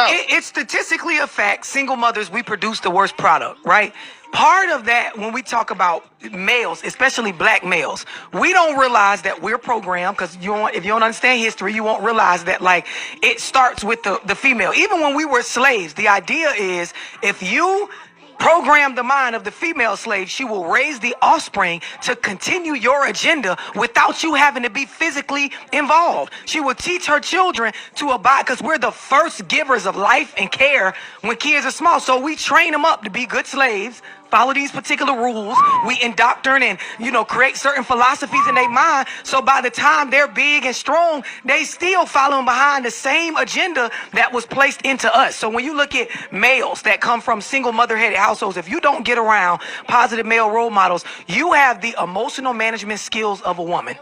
It's statistically a fact. Single mothers, we produce the worst product, right? Part of that, when we talk about males, especially black males, we don't realize that we're programmed because if you don't understand history, you won't realize that like it starts with the female. Even when we were slaves, the idea is if you program the mind of the female slave, she will raise the offspring to continue your agenda without you having to be physically involved. She will teach her children to abide because we're the first givers of life and care when kids are small. So we train them up to be good slaves, follow these particular rules. We indoctrinate and, create certain philosophies in their mind. So by the time they're big and strong, they still following behind the same agenda that was placed into us. So when you look at males that come from single mother-headed households, if you don't get around positive male role models, you have the emotional management skills of a woman.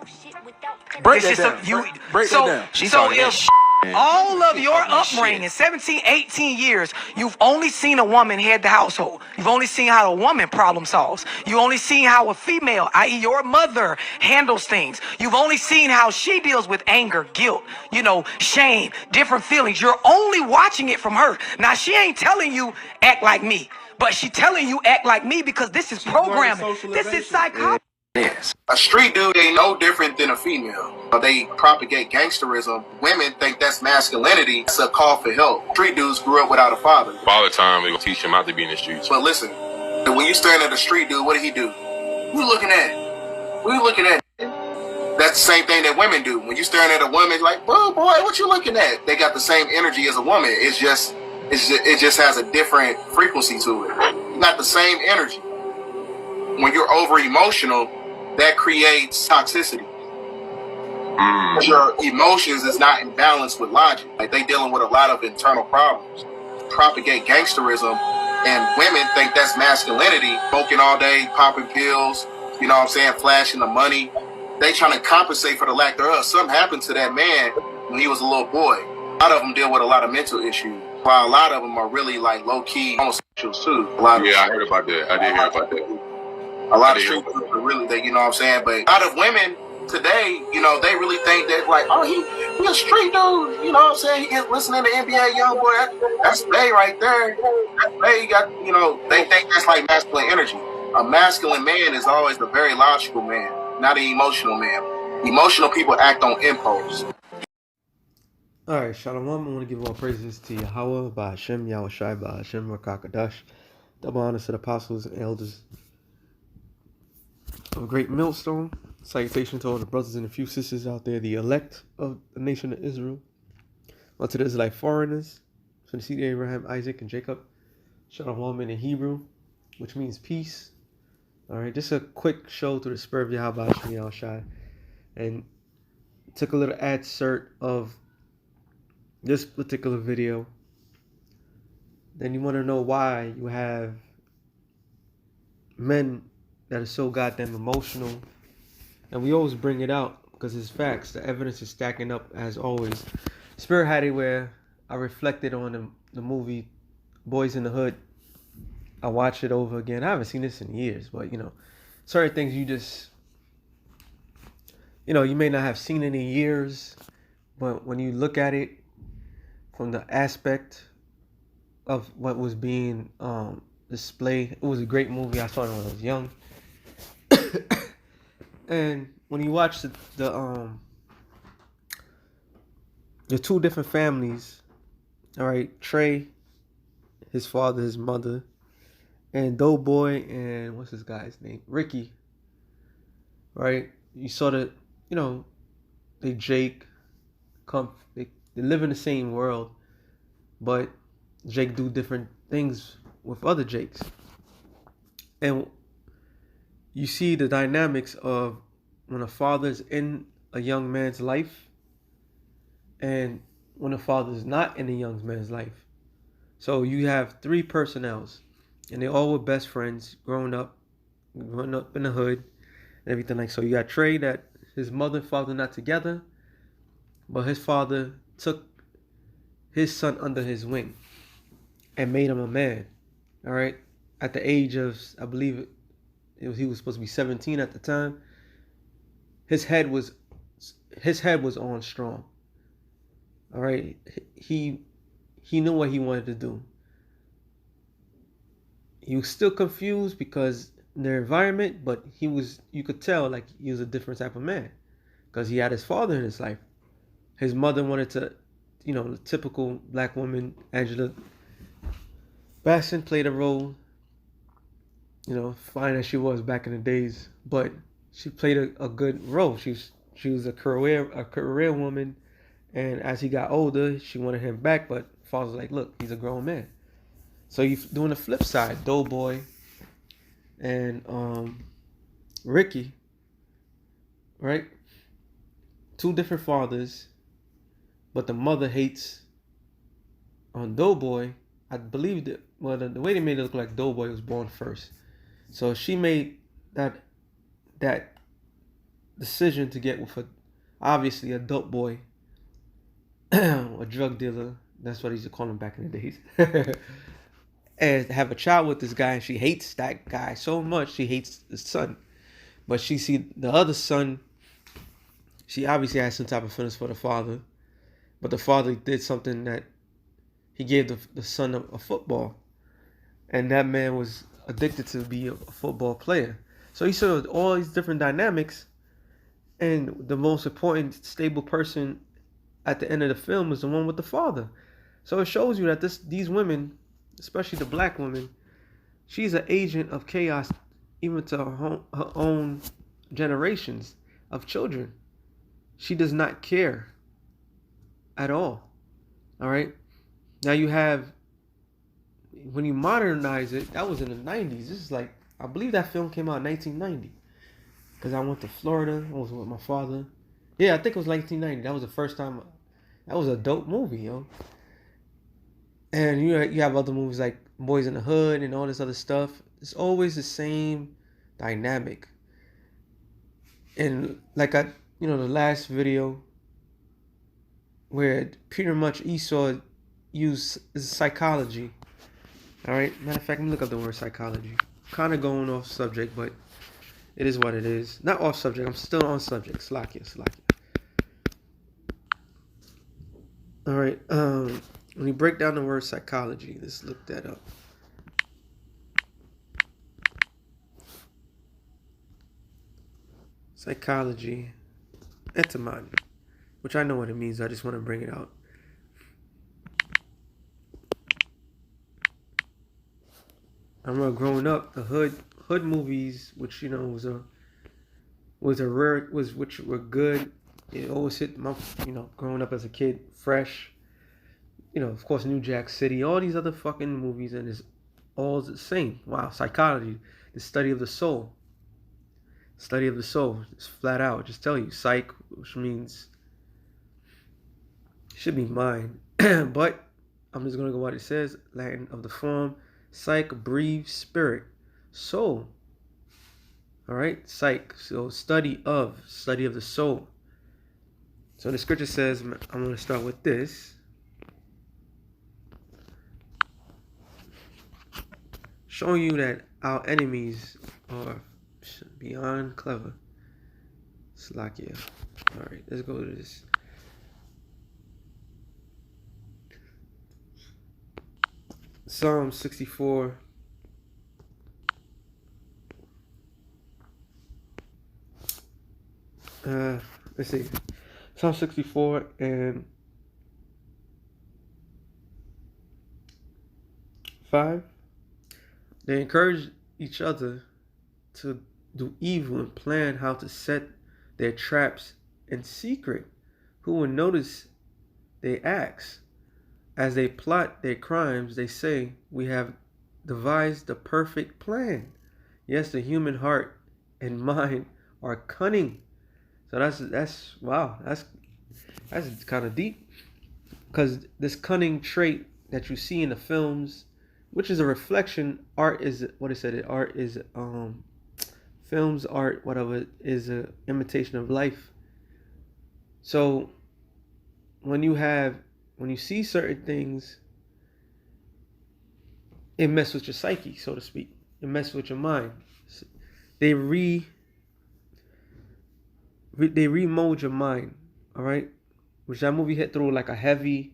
Break that down. Break that down. So if all of your upbringing, 17, 18 years, you've only seen a woman head the household. You've only seen how a woman problem solves. You only seen how a female, i.e. your mother, handles things. You've only seen how she deals with anger, guilt, shame, different feelings. You're only watching it from her. Now, she ain't telling you act like me, but she telling you act like me because this is programming. This is psychology. Yes. A street dude ain't no different than a female. They propagate gangsterism. Women think that's masculinity. It's a call for help. Street dudes grew up without a father. All the time, they gonna teach him not to be in the streets. But listen, when you staring at a street dude, what did he do? Who you looking at? Who you looking at? That's the same thing that women do. When you staring at a woman, like, oh boy, what you looking at? They got the same energy as a woman. It just has a different frequency to it. Not the same energy. When you're over emotional, that creates toxicity. Your emotions is not in balance with logic. Like they dealing with a lot of internal problems. Propagate gangsterism, and women think that's masculinity. Smoking all day, popping pills, flashing the money. They trying to compensate for the lack thereof. Something happened to that man when he was a little boy. A lot of them deal with a lot of mental issues, while a lot of them are really like low-key homosexuals too. I heard about that. I did hear about that. A lot of street people are really, but a lot of women today, they really think that like, oh, he a street dude, he is listening to NBA Youngboy. That's Bay right there. That's Bay. Got, they think that's like masculine energy. A masculine man is always a very logical man, not an emotional man. Emotional people act on impulse. All right, Shalom. I want to give all praises to Yahweh, by Hashem, Yahushai, by Hashem, Rakakadash. Double honors to the apostles and elders of a great millstone. Salutation to all the brothers and a few sisters out there, the elect of the nation of Israel. Unto the Israelite foreigners, from the seed of Abraham, Isaac, and Jacob. Shalom in Hebrew, which means peace. All right, just a quick show to the spur of Yahweh Hashem Yahushai, and took a little excerpt of this particular video. Then you want to know why you have men that are so goddamn emotional, and we always bring it out because it's facts. The evidence is stacking up as always. Spirit had it where I reflected on the movie Boys in the Hood. I watched it over again. I haven't seen this in years, but certain things you just, you may not have seen in years, but when you look at it from the aspect of what was being displayed, it was a great movie. I saw it when I was young. And when you watch the two different families, all right, Trey, his father, his mother, and Doughboy, and what's this guy's name, Ricky, right? You saw that, they Jake they live in the same world, but Jake do different things with other Jakes, and you see the dynamics of when a father's in a young man's life and when a father's not in a young man's life. So you have three personnels, and they all were best friends growing up in the hood and everything like so. You got Trey, that his mother and father not together, but his father took his son under his wing and made him a man. All right, at the age of, I believe he was supposed to be 17 at the time. His head was on strong. All right, he he knew what he wanted to do. He was still confused because their environment, but you could tell like he was a different type of man because he had his father in his life. His mother wanted to, the typical black woman, Angela Bassett played a role, fine as she was back in the days, but she played a good role. She was a career woman, and as he got older, she wanted him back, but father was like, look, he's a grown man. So you're doing the flip side, Doughboy and Ricky, right? Two different fathers, but the mother hates on Doughboy. I believe that, well, the way they made it look like Doughboy was born first. So she made that decision to get with obviously a dope boy, a drug dealer. That's what he used to call him back in the days. And have a child with this guy, and she hates that guy so much she hates the son. But she see the other son, she obviously has some type of feelings for the father, but the father did something that he gave the son a football, and that man was addicted to be a football player. So he saw all these different dynamics, and the most important stable person at the end of the film is the one with the father. So it shows you that these women, especially the black woman, she's an agent of chaos even to her own generations of children. She does not care at all. All right? Now you have, when you modernize it, that was in the 90s. This is like, I believe that film came out in 1990. Because I went to Florida. I was with my father. Yeah, I think it was 1990. That was the first time. That was a dope movie, yo. And you have other movies like Boys in the Hood and all this other stuff. It's always the same dynamic. And like the last video where pretty much Esau used psychology. All right. Matter of fact, let me look up the word psychology. Kind of going off subject, but it is what it is. Not off subject. I'm still on subject. Slakia. All right. When you break down the word psychology, let's look that up. Psychology, etymology, which I know what it means. I just want to bring it out. I remember growing up, the hood movies, which which were good. It always hit my, growing up as a kid, Fresh. Of course, New Jack City, all these other fucking movies, and it's all the same. Wow, psychology, the study of the soul. Study of the soul, it's flat out. Just tell you, psych, which means should be mind, but I'm just gonna go what it says. Latin of the form, psych, breathe, spirit, soul. All right, psych. So study of the soul. So the scripture says, I'm going to start with this. Showing you that our enemies are beyond clever. Slakia. All right, let's go to this. Psalm 64. Let's see. Psalm 64 and 5. They encourage each other to do evil and plan how to set their traps in secret. Who will notice their acts? As they plot their crimes, they say, we have devised the perfect plan. Yes, the human heart and mind are cunning. So that's wow, that's kind of deep, because this cunning trait that you see in the films, which is a reflection, art is what it said. Art is films, art, whatever, is a imitation of life. So when you see certain things, it messes with your psyche, so to speak. It messes with your mind. They remold your mind, all right? Which that movie hit through like a heavy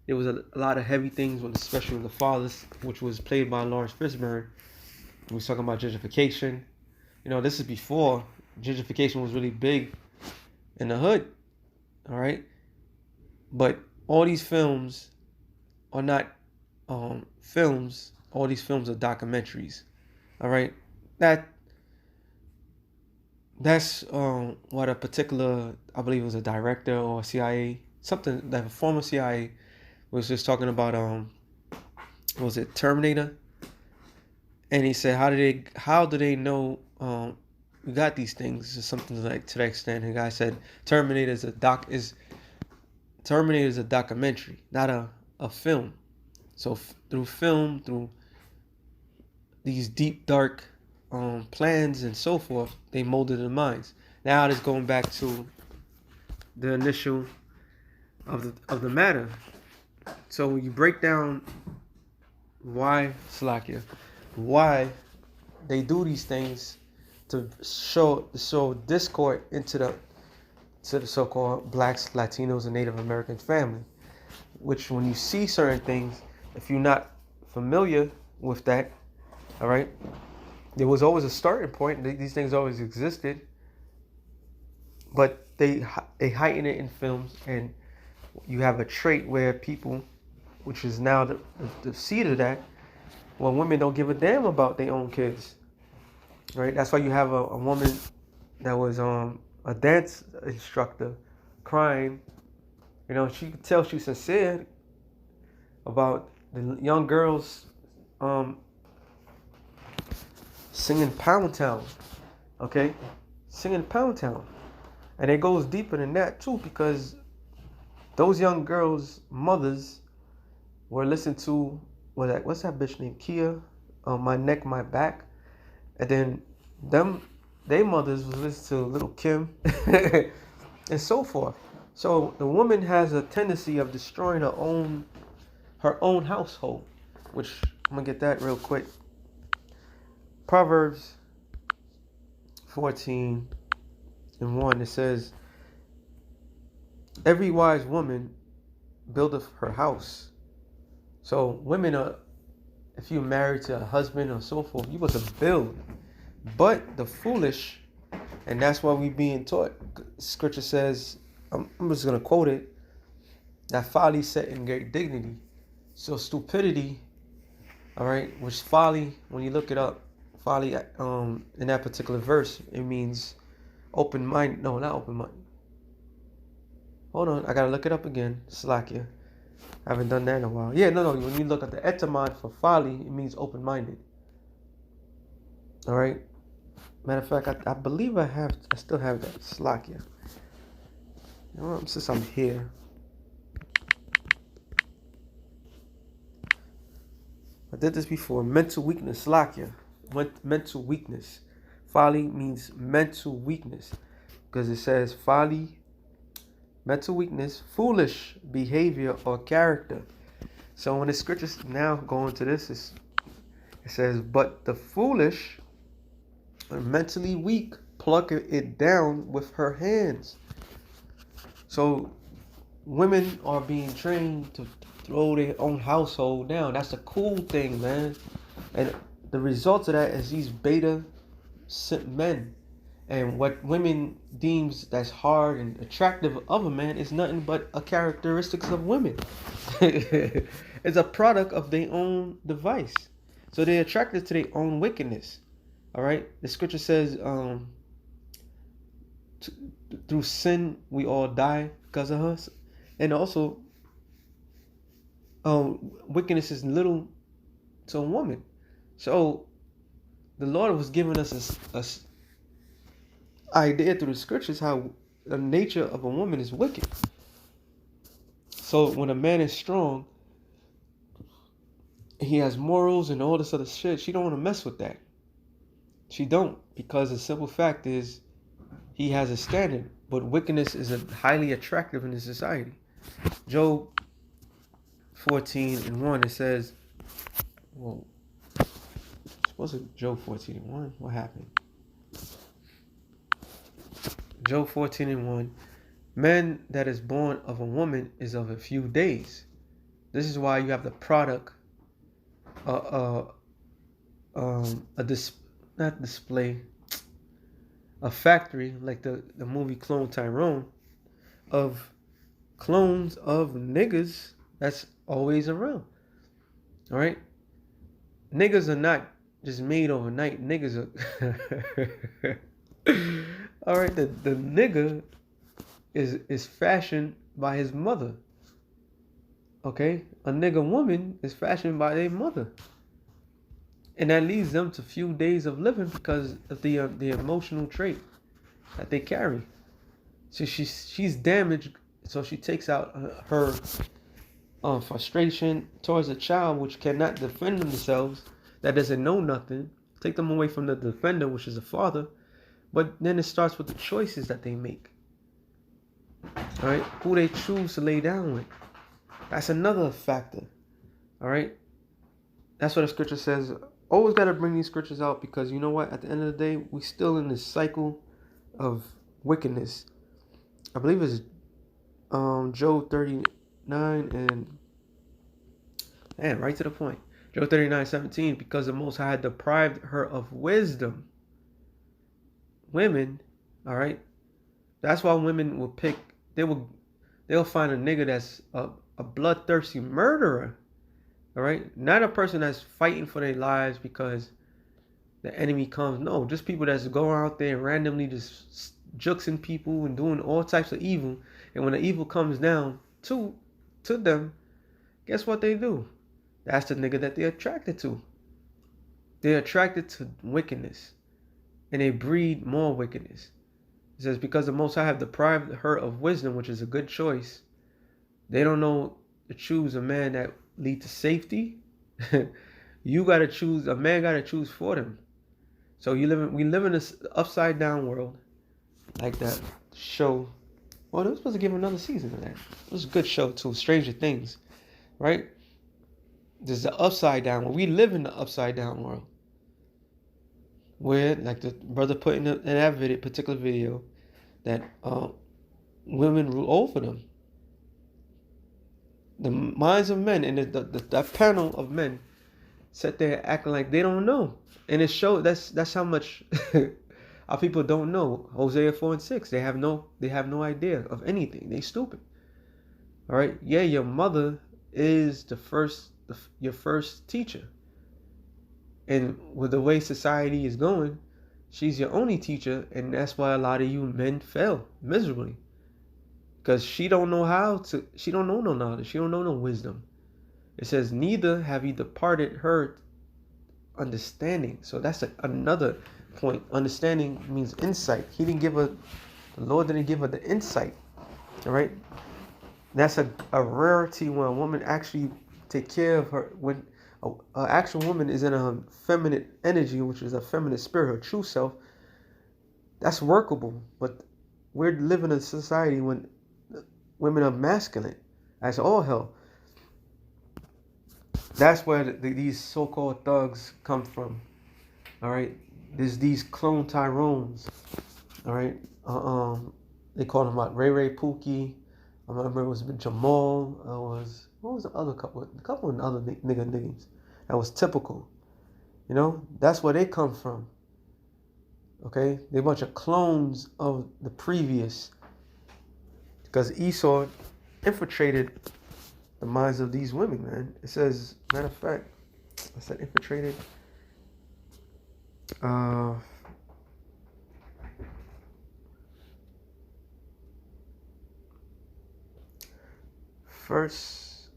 there was a lot of heavy things, especially with the fathers, which was played by Lawrence Fishburne. We was talking about gentrification. You know, this is before gentrification was really big in the hood. All right, but all these films are not films. All these films are documentaries. All right, that's what a particular, I believe it was a director or CIA, something like a former CIA was just talking about. Was it Terminator? And he said, how do they know we got these things? Or something like to that extent. And the guy said, Terminator is a documentary, not a film. So through film, through these deep, dark plans and so forth, they molded their minds. Now it's going back to the initial of the matter. So when you break down why they do these things to show discord into the so-called blacks, Latinos, and Native American family, which when you see certain things, if you're not familiar with that, all right, there was always a starting point. These things always existed, but they heighten it in films, and you have a trait where people, which is now the seed of that, well, women don't give a damn about their own kids, right? That's why you have a woman that was a dance instructor crying. You know, she could tell she's sincere about the young girls singing Pound Town, okay? Singing Pound Town. And it goes deeper than that too, because those young girls' mothers were listening to, what's that bitch named Kia? My Neck, My Back. And then their mothers was listening to Little Kim and so forth. So the woman has a tendency of destroying her own household, which I'm gonna get that real quick. Proverbs 14:1, it says, every wise woman buildeth her house. So women are, if you're married to a husband or so forth, you must build. But the foolish, and that's why we being taught, scripture says, I'm just going to quote it, that folly set in great dignity. So stupidity, all right, which folly, when you look it up, folly in that particular verse, it means open mind. No, not open mind. Hold on, I got to look it up again. Slakia. I haven't done that in a while. Yeah, no. When you look at the etymon for folly, it means open-minded. All right. Matter of fact, I believe I still have that. Slakia. You know what? Since I'm here, I did this before. Mental weakness. Slakia. Mental weakness. Folly means mental weakness, because it says folly, mental weakness, foolish behavior or character. So when the scriptures now go into this, it says, but the foolish are mentally weak, pluck it down with her hands. So women are being trained to throw their own household down. That's a cool thing, man. And the result of that is these beta men. And what women deems that's hard and attractive of a man is nothing but a characteristics of women. It's a product of their own device. So they're attracted to their own wickedness. All right. The scripture says, through sin we all die because of us. And also, wickedness is little to a woman. So the Lord was giving us a idea through the scriptures how the nature of a woman is wicked. So when a man is strong, he has morals and all this other shit, she don't want to mess with that. She don't, because the simple fact is he has a standard. But wickedness is highly attractive in this society. Job 14:1, it says, well, supposed to Job 14:1. What happened? Job 14:1. Man that is born of a woman is of a few days. This is why you have the product, not display, a factory like the movie Clone Tyrone of clones of niggas that's always around. All right, niggas are not just made overnight. Niggas are all right. The nigga is fashioned by his mother. Okay, a nigga woman is fashioned by their mother, and that leads them to few days of living because of the emotional trait that they carry. So she's damaged, so she takes out her frustration towards a child which cannot defend themselves, that doesn't know nothing. Take them away from the defender, which is a father. But then it starts with the choices that they make. All right, who they choose to lay down with. That's another factor. All right, that's what the scripture says. Always got to bring these scriptures out because you know what? At the end of the day, we still in this cycle of wickedness. I believe it's Job 39 and right to the point. Job 39:17, because the Most High had deprived her of wisdom. Women, all right. That's why women will pick. They'll find a nigga that's a bloodthirsty murderer. All right, not a person that's fighting for their lives because the enemy comes. No, just people that's going out there and randomly just juxing people and doing all types of evil. And when the evil comes down to them, guess what they do? That's the nigga that they're attracted to. They're attracted to wickedness, and they breed more wickedness. It says, because the Most High have deprived her of wisdom, which is a good choice. They don't know to choose a man that lead to safety. You got to choose, a man got to choose for them. So we live in this upside down world, like that show. Well, they were supposed to give another season of that. It was a good show too, Stranger Things, right? There's the upside down world. We live in the upside down world, where, like the brother put in that particular video, that women rule over them. The minds of men and that panel of men sit there acting like they don't know, and it shows that's how much our people don't know. Hosea 4:6. They have no idea of anything. They stupid. All right. Yeah, your mother is your first teacher, and with the way society is going, she's your only teacher, and that's why a lot of you men fail miserably. Because she don't know no knowledge. She don't know no wisdom. It says, neither have you departed her understanding. So that's another point. Understanding means insight. The Lord didn't give her the insight. All right. That's a rarity when a woman actually take care of her. When an actual woman is in a feminine energy, which is a feminine spirit, her true self, that's workable. But we're living in a society when women are masculine as all hell. That's where these so-called thugs come from. All right, there's these clone Tyrones. All right, they call them like Ray Pookie. I remember it was Jamal. What was the other couple? A couple of other niggas that was typical. You know, that's where they come from. Okay, they're a bunch of clones of the previous. Because Esau infiltrated the minds of these women, man. It says, matter of fact, I said infiltrated. First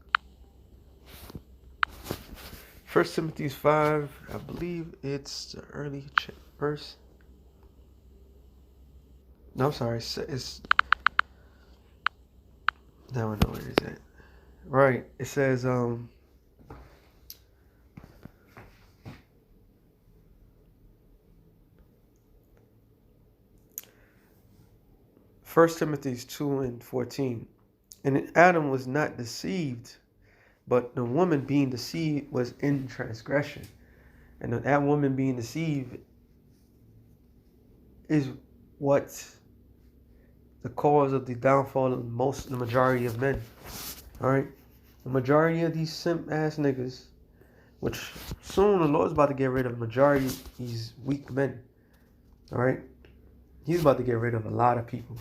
Timothy 5, I believe it's the early verse. No, I'm sorry, it's now I know where it is at. Right. It says, First Timothy 2:14. And Adam was not deceived, but the woman being deceived was in transgression. And that woman being deceived is what the cause of the downfall of the majority of men. All right. The majority of these simp ass niggas, which soon the Lord's about to get rid of the majority of these weak men. Alright? He's about to get rid of a lot of people.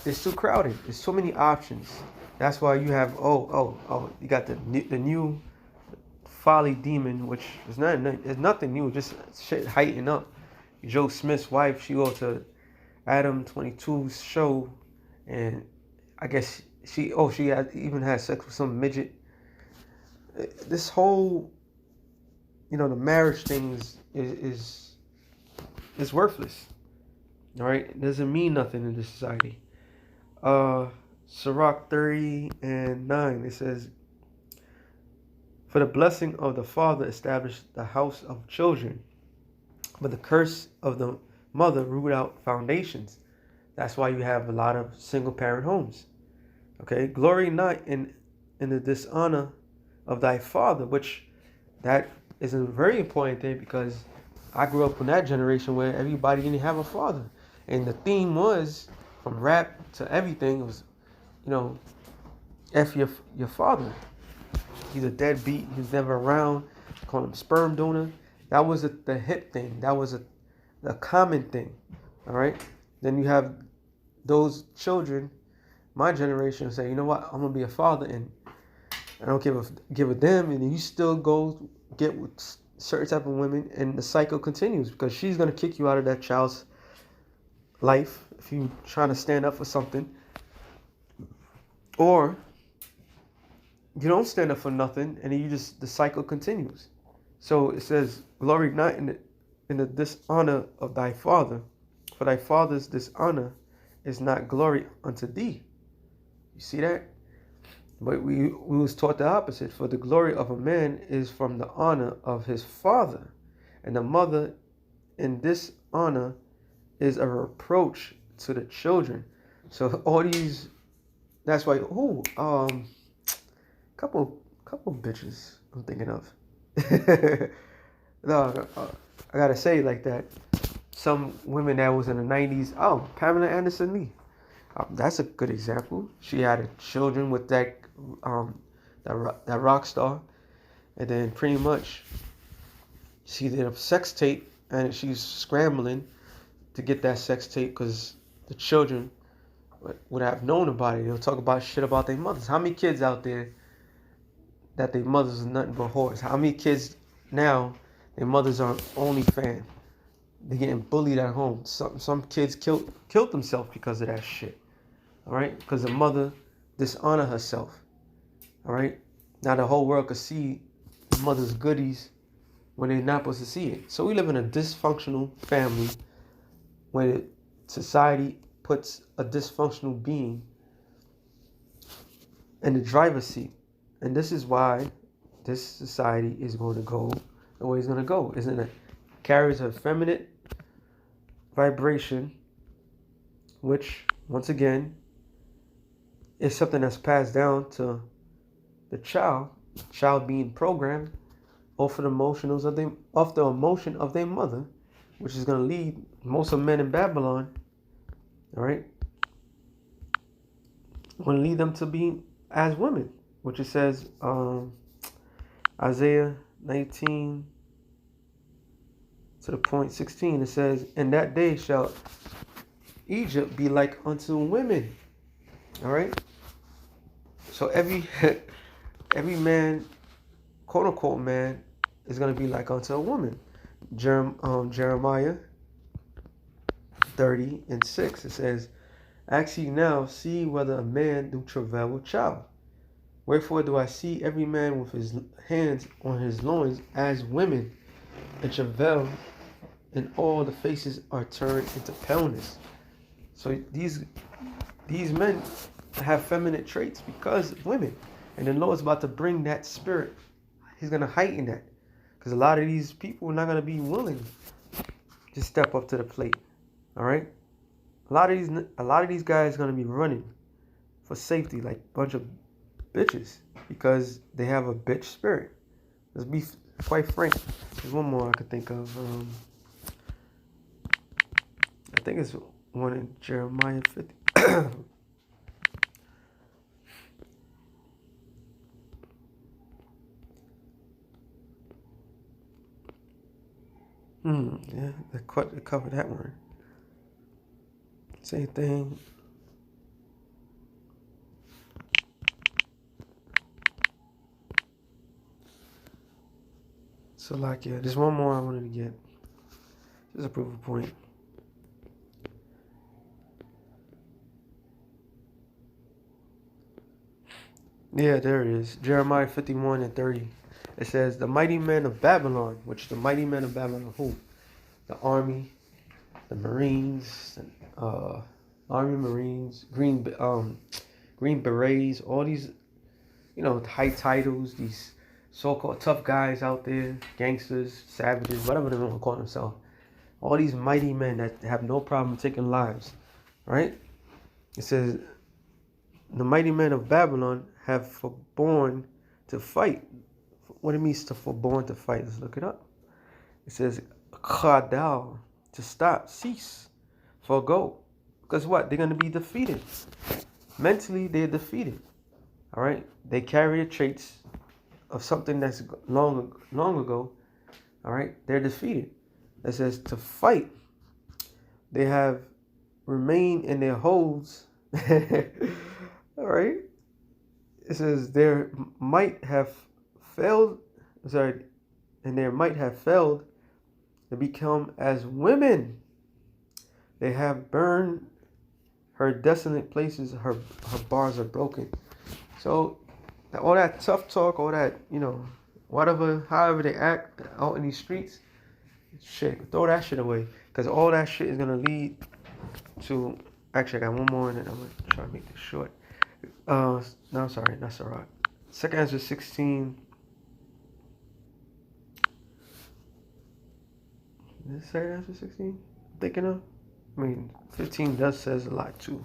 It's too crowded. There's so many options. That's why you have you got the new folly demon, which is nothing new, just shit heightened up. Joe Smith's wife, she go to Adam 22's show, and I guess she even had sex with some midget. This whole, the marriage thing is worthless. All right, it doesn't mean nothing in this society. Sirach 30:9, it says, "For the blessing of the father established the house of children, but the curse of the mother root out foundations." That's why you have a lot of single parent homes. Okay, glory not in the dishonor of thy father, which that is a very important thing, because I grew up in that generation where everybody didn't have a father, and the theme was, from rap to everything, it was, F your father. He's a deadbeat. He's never around. Call him sperm donor. That was the hip thing. That was the common thing. All right. Then you have those children, my generation, say, you know what? I'm gonna be a father, and I don't give a damn. And you still go get with certain type of women, and the cycle continues, because she's gonna kick you out of that child's life if you trying to stand up for something, or you don't stand up for nothing, and the cycle continues. So it says, glory not in the dishonor of thy father, for thy father's dishonor is not glory unto thee. You see that? But we was taught the opposite. For the glory of a man is from the honor of his father, and the mother in dishonor is a reproach to the children. So all these, that's why, couple bitches I'm thinking of. No, I gotta say it like that. Some women that was in the 90s. Oh, Pamela Anderson Lee. That's a good example. She had children with that rock star, and then pretty much she did a sex tape, and she's scrambling to get that sex tape because the children would have known about it. They'll talk about shit about their mothers. How many kids out there that their mothers are nothing but whores? How many kids now their mothers are OnlyFans? They're getting bullied at home. Some kids killed themselves because of that shit. All right, because the mother dishonored herself. All right, now the whole world could see the mother's goodies when they're not supposed to see it. So we live in a dysfunctional family when society puts a dysfunctional being in the driver's seat. And this is why this society is going to go the way it's going to go. Isn't it? Carries a feminine vibration, which, once again, is something that's passed down to the child being programmed off of the emotions of the emotion of their mother, which is going to lead most of men in Babylon, all right, going to lead them to be as women, which it says, Isaiah 19 to the point 16, it says, "In that day shall Egypt be like unto women." All right. So every man, quote unquote man, is gonna be like unto a woman. Jeremiah 30:6, it says, "Ask ye now, see whether a man do travail with child. Wherefore do I see every man with his hands on his loins as women, and travail, and all the faces are turned into paleness." So these men have feminine traits because of women. And the Lord's about to bring that spirit. He's going to heighten that. Because a lot of these people are not going to be willing to step up to the plate. All right? A lot of these guys are going to be running for safety like a bunch of bitches because they have a bitch spirit. Let's be quite frank. There's one more I could think of. I think it's one in Jeremiah 50. Yeah, they covered that one. Same thing. So like, yeah, there's one more I wanted to get. Just a proof of point. Yeah, there it is. Jeremiah 51:30. It says, the mighty men of Babylon, which the mighty men of Babylon, who? The army, the Marines, Army Marines, Green Berets, all these, high titles, these so-called tough guys out there, gangsters, savages, whatever they want to call themselves. All these mighty men that have no problem taking lives, right? It says, the mighty men of Babylon have forborne to fight. What it means to forborne to fight, let's look it up. It says, chadal, to stop, cease, forgo. Because what? They're going to be defeated. Mentally, they're defeated. All right? They carry the traits of something that's long ago. All right? They're defeated. It says to fight. They have remained in their holds. All right? It says their might have failed. And their might have failed to become as women. They have burned her desolate places. Her bars are broken. So all that tough talk, all that, however they act out in these streets, shit, throw that shit away. Because all that shit is going to lead to, actually I got one more and then I'm going to try to make this short. No, I'm sorry, that's all right. 2 Ezra 16. Is it 2 Ezra 16? I'm thinking of? 15 does says a lot too.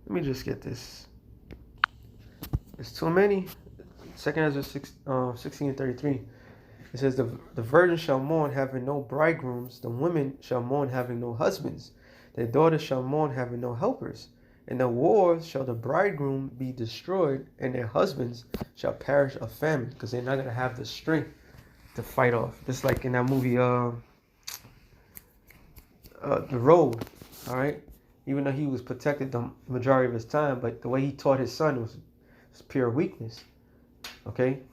Let me just get this. It's too many. 2 Ezra 16:33. It says, the virgin shall mourn having no bridegrooms, the women shall mourn having no husbands, their daughters shall mourn having no helpers. In the wars shall the bridegroom be destroyed, and their husbands shall perish of famine, because they're not going to have the strength to fight off. Just like in that movie, The Road, all right? Even though he was protected the majority of his time, but the way he taught his son was pure weakness, okay?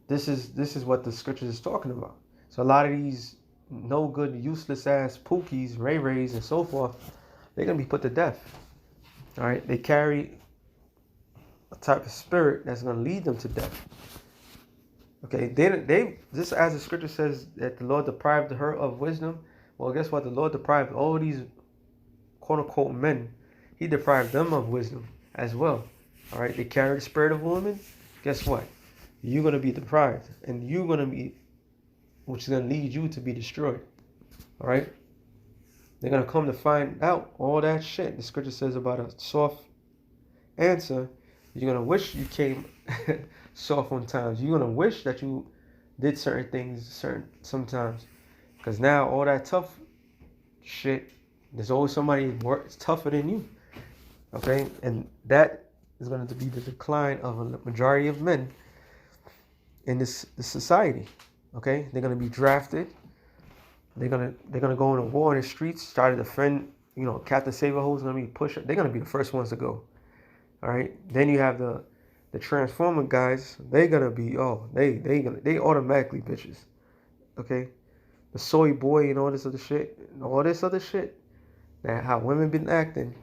This is what the scriptures is talking about. So a lot of these no good, useless ass pookies, Ray-Rays, and so forth, they're going to be put to death. All right, they carry a type of spirit that's going to lead them to death. Okay, they just as the scripture says that the Lord deprived her of wisdom. Well, guess what? The Lord deprived all these quote unquote men. He deprived them of wisdom as well. All right, they carry the spirit of woman. Guess what? You're going to be deprived, and you're going to be, which is going to lead you to be destroyed. All right. They're going to come to find out all that shit the scripture says about a soft answer. You're going to wish you came soft on times. You're going to wish that you did certain things sometimes. Because now all that tough shit, there's always somebody tougher than you. Okay? And that is going to be the decline of a majority of men in this society. Okay? They're going to be drafted. They're gonna go in a war in the streets, try to defend. Captain Saberho's gonna be pushed. They're gonna be the first ones to go. All right. Then you have the Transformer guys. They're gonna be they automatically bitches. Okay. The soy boy and all this other shit. That how women been acting.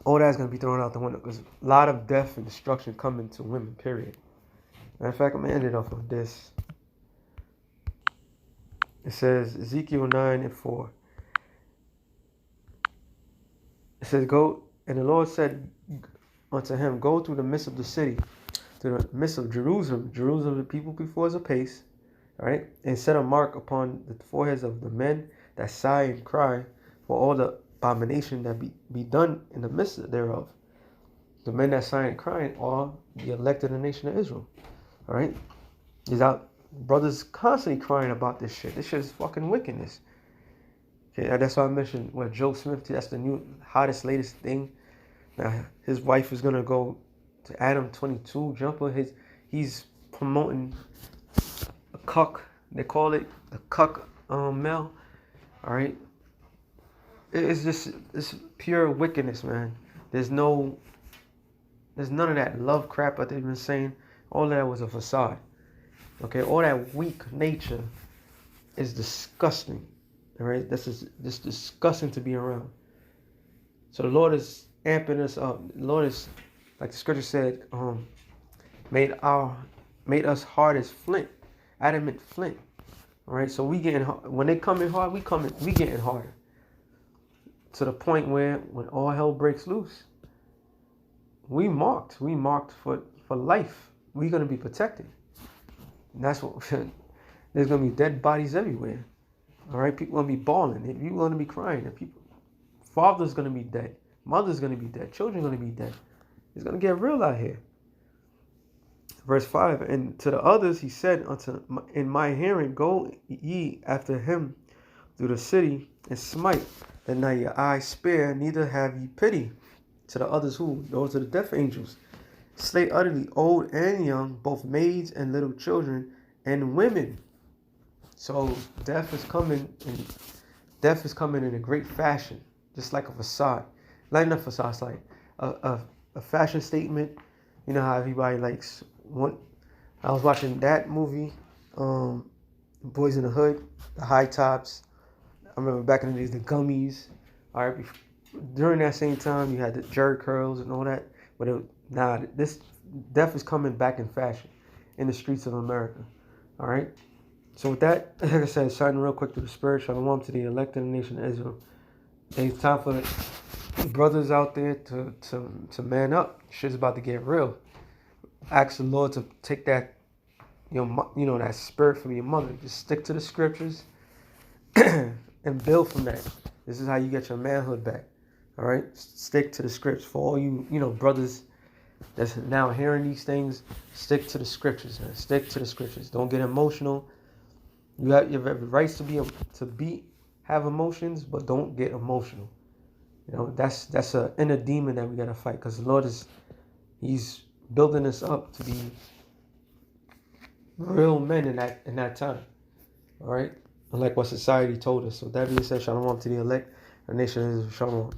All that's gonna be thrown out the window because a lot of death and destruction coming to women. Period. Matter of fact, I'm gonna end it off of this. It says, Ezekiel 9:4. It says, go, and the Lord said unto him, go through the midst of the city, to the midst of Jerusalem. Jerusalem, the people before is apace, all right? And set a mark upon the foreheads of the men that sigh and cry for all the abomination that be done in the midst thereof. The men that sigh and cry are the elected of the nation of Israel, all right? He's out. Brothers constantly crying about this shit. This shit is fucking wickedness. Okay, that's why I mentioned Joe Smith. That's the new hottest, latest thing. Now his wife is gonna go to Adam 22 jumper. He's promoting a cuck. They call it the cuck male. All right, it's pure wickedness, man. There's none of that love crap that they've been saying. All that was a facade. Okay, all that weak nature is disgusting. All right, this is just disgusting to be around. So the Lord is amping us up. The Lord is, like the scripture said, made us hard as flint, adamant flint. All right, so when they come in hard, we getting harder. To the point where when all hell breaks loose, we marked for life. We're gonna be protected. And that's what there's gonna be dead bodies everywhere. All right, people gonna be bawling. People gonna be crying. Father's gonna be dead. Mother's gonna be dead. Children gonna be dead. It's gonna get real out here. Verse 5, and to the others he said in my hearing, go ye after him through the city and smite, that not your eyes spare, neither have ye pity. To the others who? Those are the death angels. Slay utterly old and young, both maids and little children and women. So death is coming in a great fashion, just like a facade. Not enough facade, it's like a fashion statement. You know how everybody likes one. I was watching that movie, Boys in the Hood, the high tops. I remember back in the days, the gummies. All right, during that same time, you had the jerk curls and all that. But this death is coming back in fashion in the streets of America. All right. So with that, like I said, signing real quick to the Spirit, shalom to the elect of the nation of Israel. It's time for the brothers out there to man up. Shit's about to get real. Ask the Lord to take that, that spirit from your mother. Just stick to the scriptures and build from that. This is how you get your manhood back. All right, stick to the scripts. For all you brothers that's now hearing these things, stick to the scriptures. Man. Stick to the scriptures. Don't get emotional. You have rights to have emotions, but don't get emotional. That's an inner demon that we gotta fight, because the Lord He's building us up to be real men in that time. All right, unlike what society told us. So that being said, shalom to the elect, our nation is shalom.